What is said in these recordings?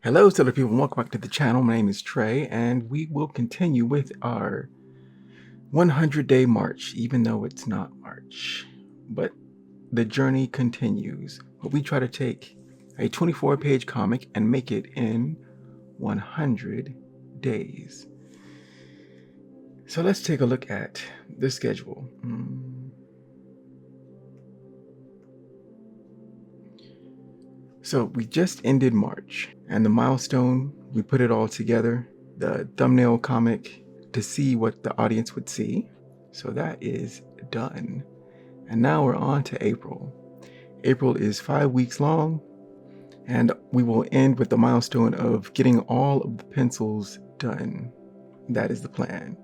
Hello, stellar people, and welcome back to the channel. My name is Trey, and we will continue with our 100-day march, even though it's not March. But the journey continues. But we try to take a 24-page comic and make it in 100 days. So let's take a look at the schedule. So we just ended March, and the milestone, we put it all together, the thumbnail comic to see what the audience would see. So that is done. And now we're on to April. April is 5 weeks long, and we will end with the milestone of getting all of the pencils done. That is the plan.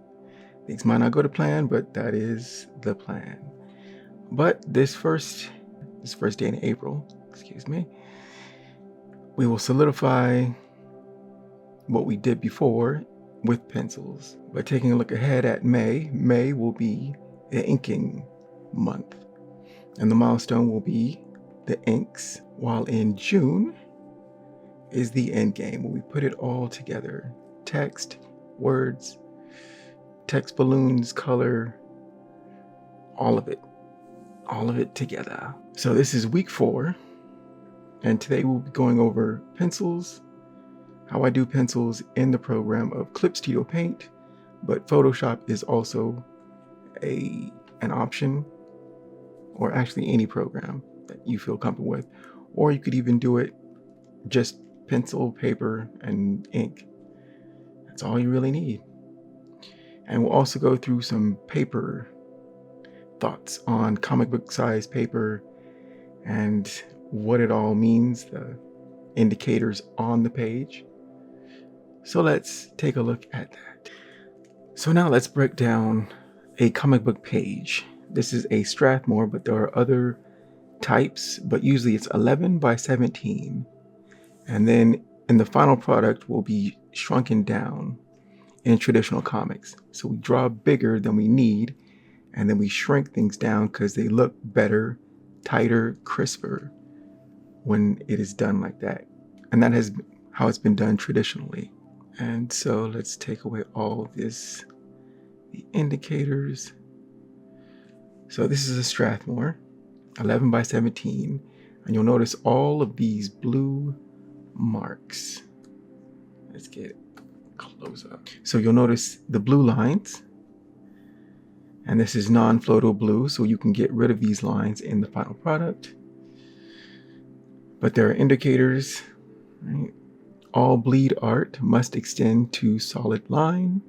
Things might not go to plan, but that is the plan. But this first day in April, we will solidify what we did before with pencils. By taking a look ahead at May, May will be the inking month, and the milestone will be the inks, while in June is the end game, where we put it all together. Text, words, text balloons, color, all of it together. So this is week 4. And today we'll be going over pencils, how I do pencils in the program of Clip Studio Paint, but Photoshop is also an option, or actually any program that you feel comfortable with. Or you could even do it just pencil, paper, and ink. That's all you really need. And we'll also go through some paper thoughts on comic book size paper and what it all means, the indicators on the page. So let's take a look at that. So now let's break down a comic book page. This is a Strathmore, but there are other types, but usually it's 11 by 17. And then in the final product will be shrunken down in traditional comics. So we draw bigger than we need, and then we shrink things down because they look better, tighter, crisper when it is done like that. And that is how it's been done traditionally. And so let's take away all this, the indicators. So this is a Strathmore, 11 by 17. And you'll notice all of these blue marks. Let's get close up. So you'll notice the blue lines. And this is non-photo blue, so you can get rid of these lines in the final product. But there are indicators, right? All bleed art must extend to solid line.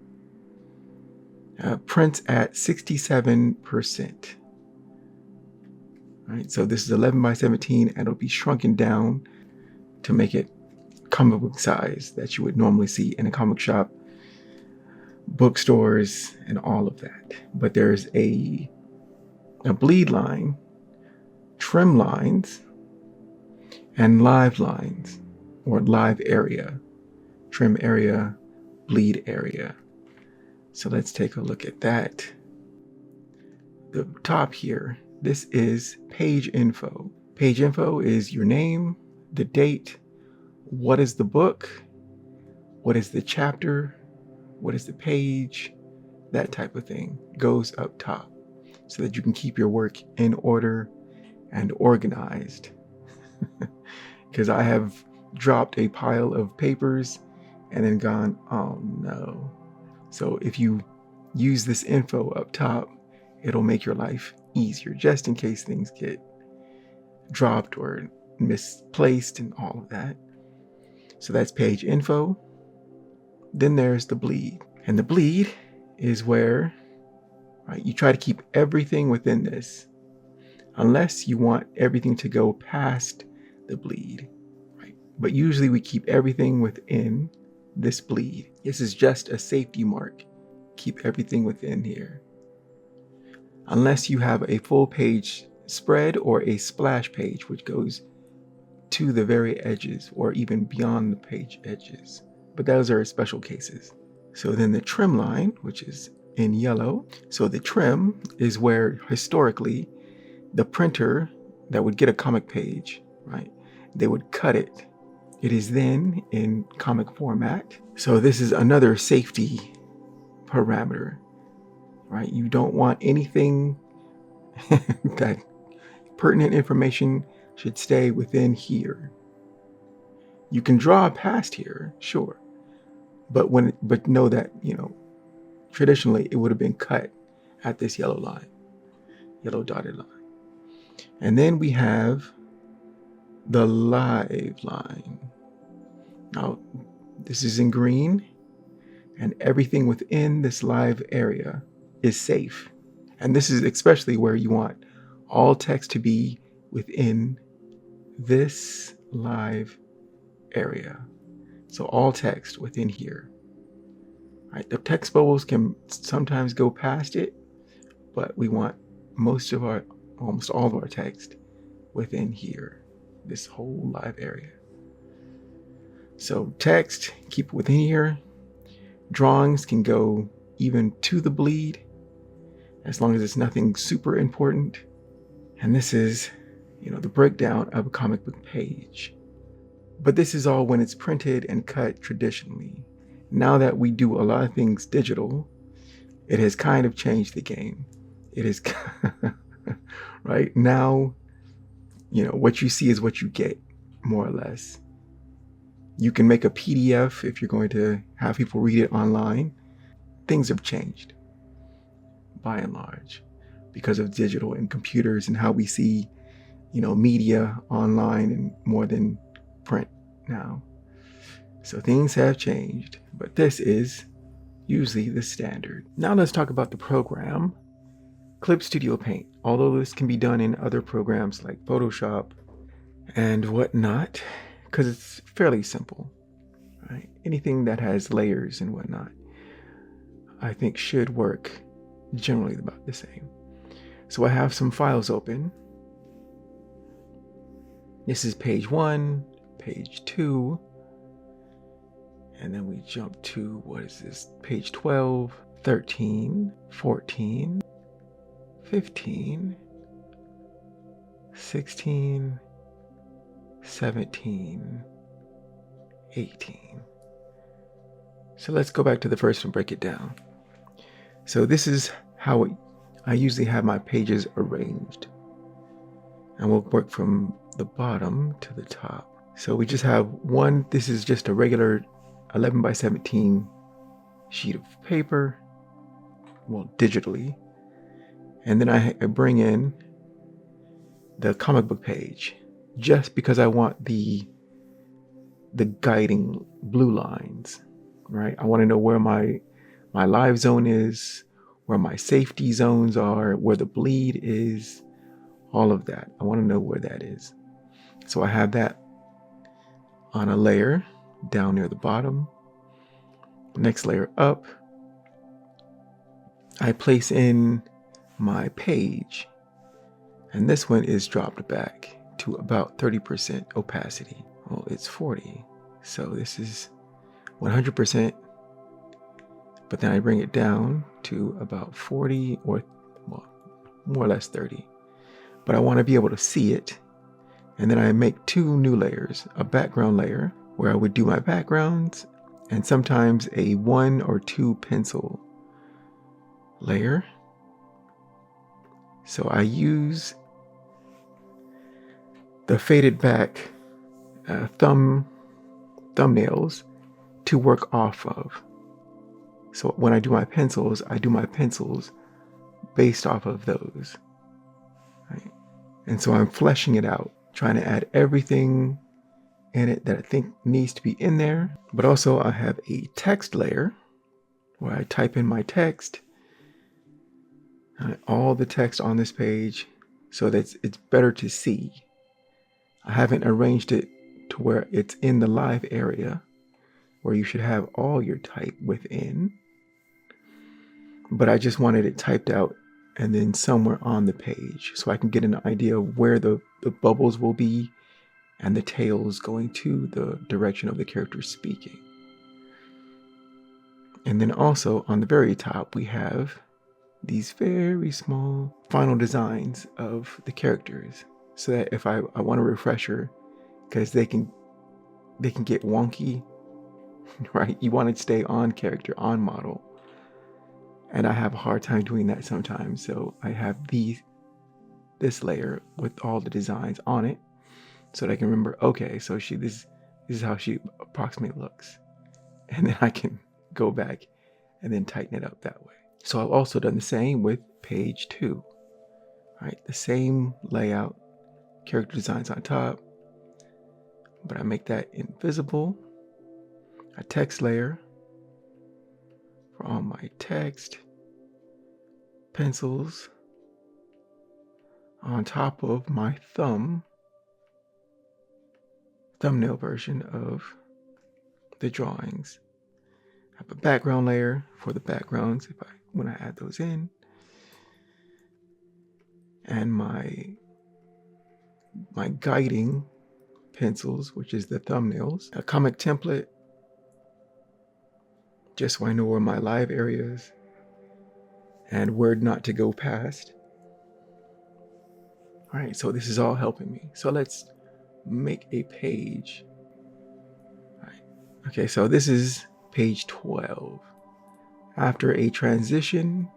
Prints at 67%. Right, so this is 11 by 17, and it'll be shrunken down to make it comic book size that you would normally see in a comic shop, bookstores, and all of that. But there's a bleed line, trim lines, and live lines, or live area, trim area, bleed area. So let's take a look at that. The top here, this is page info. Page info is your name, the date, what is the book, what is the chapter, what is the page, that type of thing goes up top so that you can keep your work in order and organized. Because I have dropped a pile of papers and then gone, oh no. So if you use this info up top, it'll make your life easier, just in case things get dropped or misplaced and all of that. So that's page info. Then there's the bleed. And the bleed is where, right, you try to keep everything within this, unless you want everything to go past the bleed, right? But usually we keep everything within this bleed. This is just a safety mark. Keep everything within here. Unless you have a full page spread or a splash page, which goes to the very edges or even beyond the page edges. But those are special cases. So then the trim line, which is in yellow. So the trim is where historically the printer that would get a comic page, right, they would cut it It is then in comic format. So this is another safety parameter, right? You don't want anything that pertinent information should stay within here. You can draw past here, sure, but know that, traditionally it would have been cut at this yellow dotted line. And then we have the live line. Now, this is in green, and everything within this live area is safe. And this is especially where you want all text to be within this live area. So all text within here. Right? The text bubbles can sometimes go past it, but we want almost all of our text within here, this whole live area. So text, keep it within here. Drawings can go even to the bleed, as long as it's nothing super important. And this is, the breakdown of a comic book page. But this is all when it's printed and cut traditionally. Now that we do a lot of things digital, it has kind of changed the game. It is, right? Now, what you see is what you get, more or less. You can make a PDF if you're going to have people read it online. Things have changed, by and large, because of digital and computers and how we see, media online and more than print now. So things have changed, but this is usually the standard. Now let's talk about the program, Clip Studio Paint. Although this can be done in other programs like Photoshop and whatnot, because it's fairly simple, right? Anything that has layers and whatnot, I think should work generally about the same. So I have some files open. This is page 1, page 2, and then we jump to, what is this? Page 12, 13, 14, 15, 16, 17, 18. So let's go back to the first and break it down. So this is how I usually have my pages arranged. And we'll work from the bottom to the top. So we just have one, this is just a regular 11 by 17 sheet of paper, well, digitally. And then I bring in the comic book page, just because I want the guiding blue lines, right? I want to know where my live zone is, where my safety zones are, where the bleed is, all of that. I want to know where that is. So I have that on a layer down near the bottom. Next layer up, I place in my page, and this one is dropped back to about 30% opacity. Well, it's 40, so this is 100%, but then I bring it down to about 40, or well, more or less 30. But I want to be able to see it, and then I make two new layers, a background layer where I would do my backgrounds, and sometimes a 1 or 2 pencil layer. So I use the faded back thumbnails to work off of. So when I do my pencils based off of those, right? And so I'm fleshing it out, trying to add everything in it that I think needs to be in there. But also I have a text layer where I type in my text, all the text on this page, so that it's better to see. I haven't arranged it to where it's in the live area where you should have all your type within, but I just wanted it typed out and then somewhere on the page so I can get an idea of where the bubbles will be and the tails going to the direction of the character speaking. And then also on the very top, we have these very small final designs of the characters, so that if I want a refresher, because they can they can get wonky, right? You want to stay on character, on model. And I have a hard time doing that sometimes. So I have this layer with all the designs on it so that I can remember, okay, so this is how she approximately looks. And then I can go back and then tighten it up that way. So I've also done the same with page 2. Right, the same layout, character designs on top, but I make that invisible. A text layer for all my text, pencils on top of my thumbnail version of the drawings. I have a background layer for the backgrounds when I add those in. And my guiding pencils, which is the thumbnails, a comic template, just so I know where my live areas and where not to go past. All right, so this is all helping me. So let's make a page. All right. Okay, so this is page 12. After a transition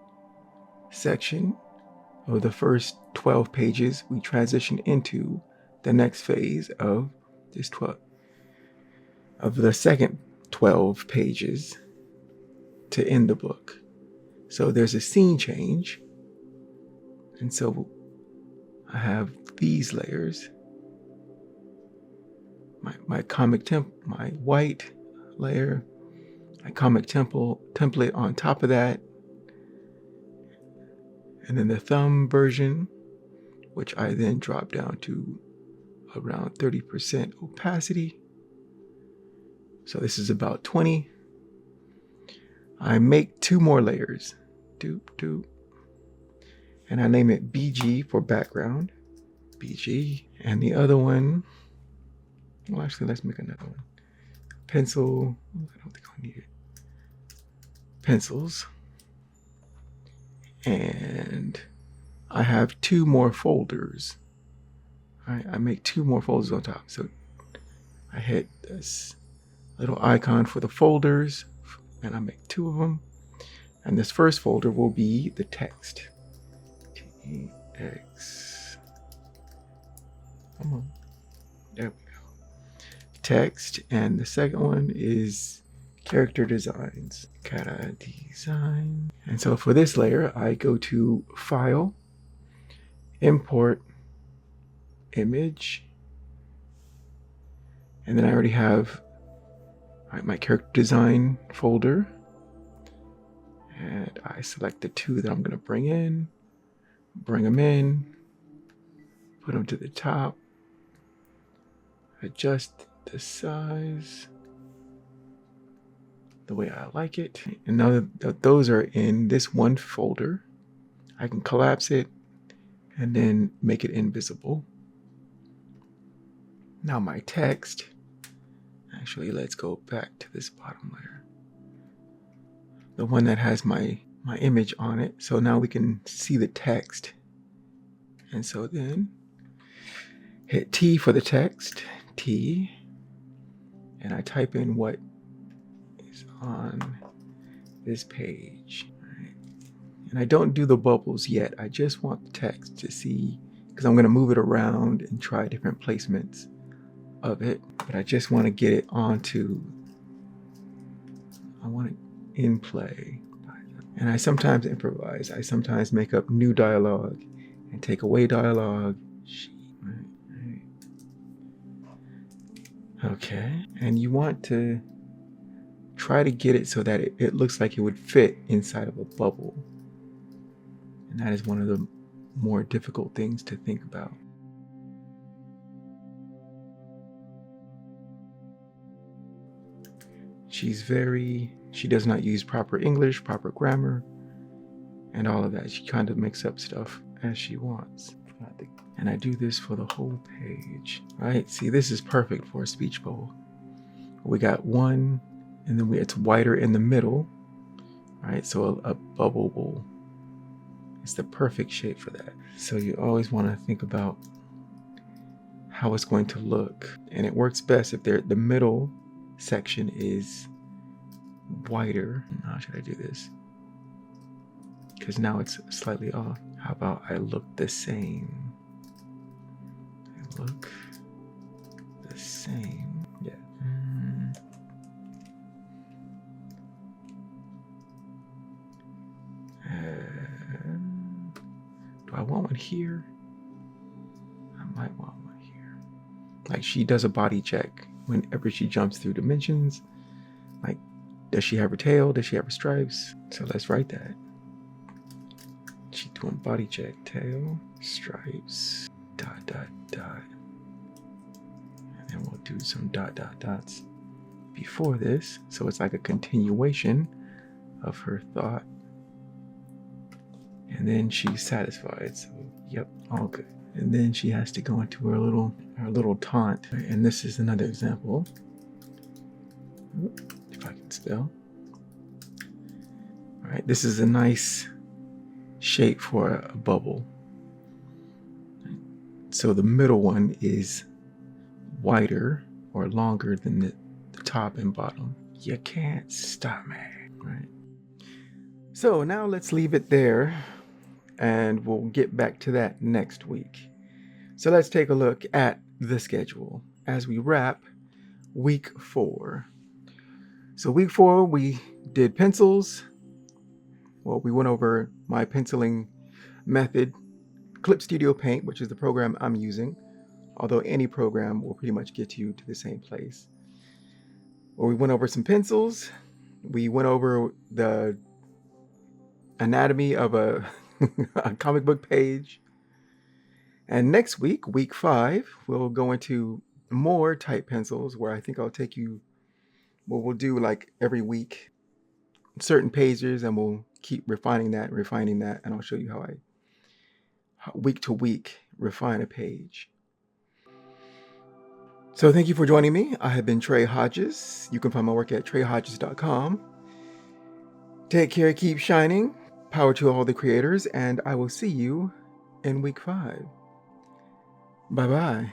section of the first 12 pages, we transition into the next phase of the second 12 pages to end the book. So there's a scene change. And so I have these layers. My white layer, my comic template on top of that. And then the thumb version, which I then drop down to around 30% opacity. So this is about 20. I make 2 more layers. Doop. And I name it BG for background. BG. And the other one, well, actually, let's make another one. Pencil. I don't think I'll need it. Pencils. And I have 2 more folders. All right, I make 2 more folders on top. So I hit this little icon for the folders, and I make 2 of them. And this first folder will be the text. TX. Come on. There we go. Text. And the second one is character designs. Kata design. And so for this layer, I go to File, Import, Image. And then I already have my character design folder. And I select the 2 that I'm going to bring them in, put them to the top, adjust the size the way I like it. And now that those are in this one folder, I can collapse it and then make it invisible. Now my text, actually let's go back to this bottom layer, the one that has my image on it. So now we can see the text. And so then hit T for the text, T, and I type in what is on this page. Right? And I don't do the bubbles yet. I just want the text to see, because I'm going to move it around and try different placements of it. But I just want to get it I want it in play. And I sometimes improvise. I sometimes make up new dialogue and take away dialogue. Right. Okay. And you want to try to get it so that it looks like it would fit inside of a bubble. And that is one of the more difficult things to think about. She does not use proper English, proper grammar, and all of that. She kind of makes up stuff as she wants. And I do this for the whole page. Right? See, this is perfect for a speech bubble. We got one, and then it's wider in the middle. Right? So a bubble it's the perfect shape for that. So you always want to think about how it's going to look. And it works best if the middle section is wider. How should I do this? Because now it's slightly off. How about I look the same? I look the same. Yeah. Do I want one here? I might want one here. Like, she does a body check whenever she jumps through dimensions. Like, does she have her tail? Does she have her stripes? So let's write that. She doing body check, tail, stripes, dot, dot, dot. And then we'll do some dot, dot, dots before this. So it's like a continuation of her thought. And then she's satisfied. So, yep, all good. And then she has to go into her little taunt. And this is another example. If I can spell. All right, this is a nice shape for a bubble. So the middle one is wider or longer than the top and bottom. You can't stop me, right? So now let's leave it there, and we'll get back to that next week. So let's take a look at the schedule as we wrap week 4. So week 4, we did pencils. Well, we went over my penciling method, Clip Studio Paint, which is the program I'm using, although any program will pretty much get you to the same place. Well, we went over some pencils. We went over the anatomy of a comic book page. And next week, week 5, we'll go into more type pencils, where I think I'll take you, well, we'll do like every week certain pages, and we'll keep refining that, and I'll show you how I week to week refine a page. So thank you for joining me. I have been Trey Hodges. You can find my work at treyhodges.com. Take care, keep shining. Power to all the creators, and I will see you in week 5. Bye-bye.